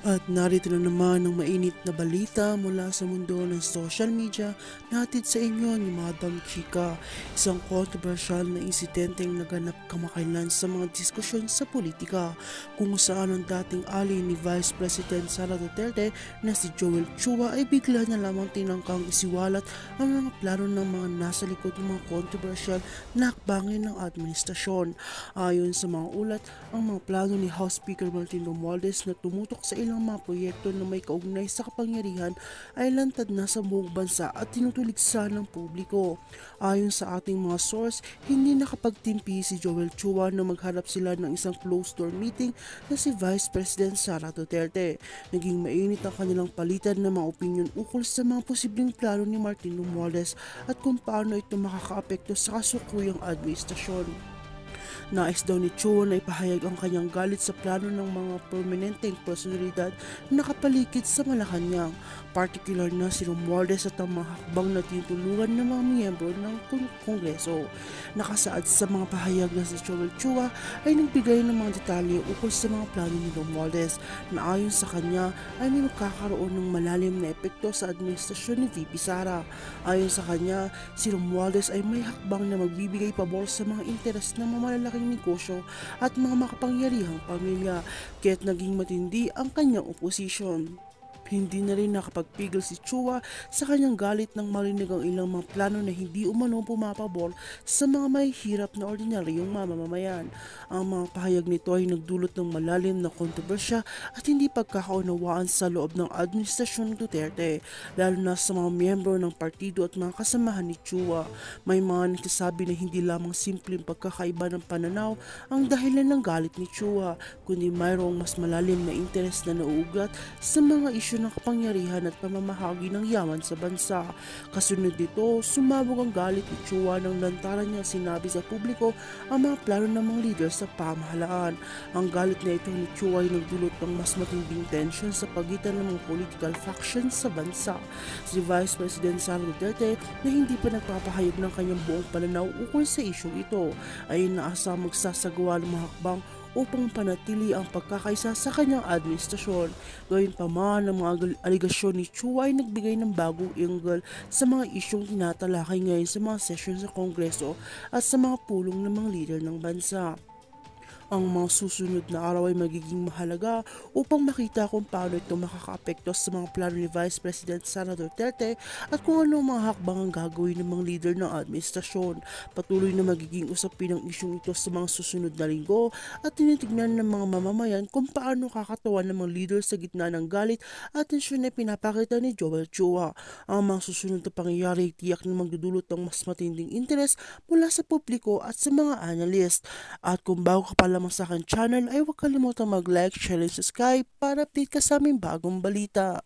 At narito na naman ang mainit na balita mula sa mundo ng social media natin sa inyo ni Madam Chika, isang controversial na insidenteng naganap kamakailan sa mga diskusyon sa politika kung saan ang dating ally ni Vice President Sara Duterte na si Joel Chua ay bigla na lamang tinangkang isiwalat ang mga plano ng mga nasa likod ng mga controversial na hakbangin ng administrasyon. Ayon sa mga ulat, ang mga plano ni House Speaker Martin Romualdez na tumutok sa ilang mga proyekto na may kaugnay sa kapangyarihan ay lantad na sa buong bansa at tinutuligsa ng publiko. Ayon sa ating mga source, hindi nakapagtimpi si Joel Chua na magharap sila ng isang closed-door meeting na si Vice President Sara Duterte. Naging mainit ang kanilang palitan ng mga opinyon ukol sa mga posibleng plano ni Martin Romualdez at kung paano ito makakaapekto sa kasukuyang administrasyon. Nais daw ni Chua na ipahayag ang kanyang galit sa plano ng mga prominenteng personalidad na nakapaligid sa Malacanang, particular na si Romualdez at ang mga hakbang na tinutulungan ng mga miyembro ng Kongreso. Nakasaad sa mga pahayag na si Joel Chua ay nagbigay ng mga detalye ukol sa mga plano ni Romualdez na ayon sa kanya ay may magkakaroon ng malalim na epekto sa administrasyon ni VP Sara. Ayon sa kanya, si Romualdez ay may hakbang na magbibigay pabor sa mga interes ng mga malalaking negosyo at mga makapangyarihang pamilya, kaya't naging matindi ang kanyang oposisyon. Hindi na rin nakapagpigil si Chua sa kanyang galit nang marinig ang ilang mga plano na hindi umano pumapabor sa mga mahihirap na ordinaryong mamamayan. Ang mga pahayag nito ay nagdulot ng malalim na kontrobersya at hindi pagkakaunawaan sa loob ng administrasyon ni Duterte, lalo na sa mga miyembro ng partido at mga kasamahan ni Chua. May mga nagsasabi na hindi lamang simpleng pagkakaiba ng pananaw ang dahilan ng galit ni Chua, kundi mayroong mas malalim na interes na nauugat sa mga isyu ng kapangyarihan at pamamahagi ng yaman sa bansa. Kasunod nito, sumabog ang galit ni Chua nang lantaran niya sinabi sa publiko ang mga plano ng mga leader sa pamahalaan. Ang galit na ito ni Chua ay nagdulot ng mas matinding tension sa pagitan ng mga political factions sa bansa. Si Vice President Sara Duterte na hindi pa nagpapahayag ng kanyang buong pananaw ukol sa isyong ito ay inaasang magsasagawa ng mga hakbang upang panatili ang pagkakaisa sa kanyang administrasyon. Gayunpaman, ang mga aligasyon ni Chua ay nagbigay ng bagong angle sa mga isyong tinatalakay ngayon sa mga sesyon sa Kongreso at sa mga pulong ng mga leader ng bansa. Ang mga susunod na araw ay magiging mahalaga upang makita kung paano ito makakaapekto sa mga plano ni Vice President Sara Duterte at kung ano ang mga hakbang ang gagawin ng mga leader ng administrasyon. Patuloy na magiging usapin ang isyong ito sa mga susunod na linggo at tinitignan ng mga mamamayan kung paano kakatawan ng mga leader sa gitna ng galit at tensyon na pinapakita ni Joel Chua. Ang mga susunod na pangyayari tiyak na magdudulot ng mas matinding interes mula sa publiko at sa mga analyst. At kung bago ka pa lamang sa aking channel ay huwag kalimutang mag-like, share, and subscribe para update ka sa aming bagong balita.